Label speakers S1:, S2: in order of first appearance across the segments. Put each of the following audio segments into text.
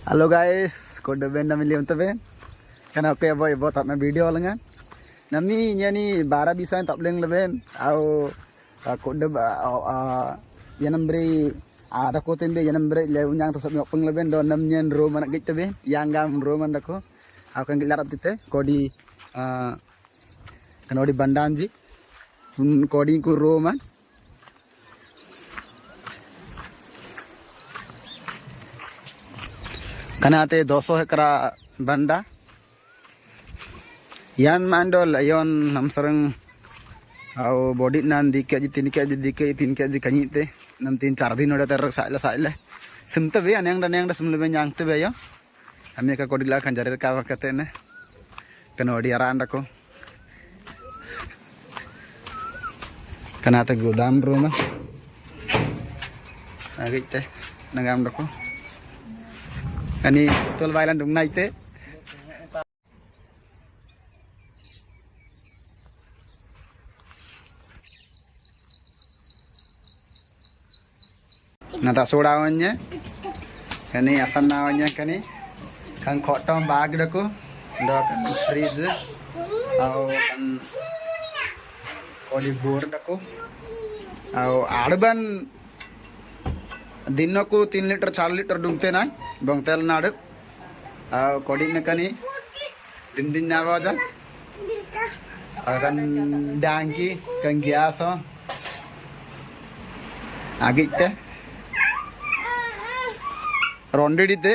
S1: Halo guys, kode ben nami liam tebe. Kenapa ya boy buat tak video lengan? Nami ni bara bisa tak beleng leben. Au kode yanam beri ada koten be yanam beri le unyang tersab nyok peng leben do nam nyen roman nak tebe. Yang gam roman dako. Au kan gilarat tite kodi kanodi bandanji. Kodi ku roman. Kanate 200 hektar banda yan mandol yon nam sarang au body nan dikya ji tin kya ji kanyite nam 3-4 din oda ter saile simte be aneng da simle be nyang te be yo ame ka kodila kan jarer ka wakate ne kanodi aranda ko kanate godam roma agite nangam dako ani tol bailan dung naite nata sodawannya kani asan nawanya kani kan khotom bag dako ndo kan freeze au kan kodi bor dako au arban दिन को 3 litre 4 litre डूंगते ना बंगतेल नाड़ कोडी ने कनी दिन दिन नावाजा अगन डांगी कन गैस आगिते रोंडेडीते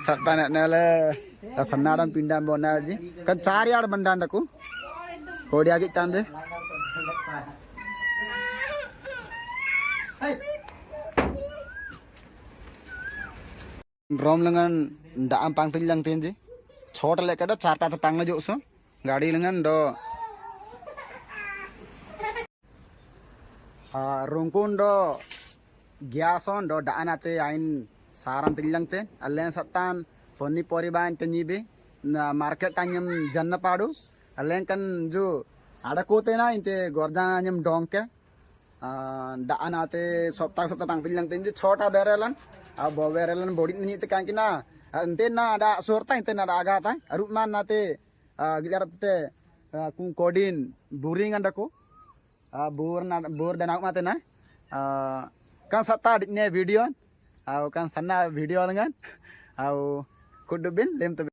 S1: सत्ताने नेले सन्नाडम पिंडाम बोनाजी कन 4 यार्ड बंडांडकू कोडी आगितांदे drum lengan daam pang tilang tenji छोटा लेके दो 4टा pang na jo so गाड़ी lengan do rungkun do gyason do daanate ain saran tilang te allen satan poni poriban tenyibe na market tanyam janna padu allen kan jo ada kote na inte gorjang anyam dongke daanate sopta pang tilang tenji छोटा berelan अब बेरलन body नहीं ते कांकी ना अंते ना ada sorta inte na aga ta arut man nate gilarate ku kodin buring andako bur danak mate na kan sata dikne video au kan sanna video lengan au kudubin lem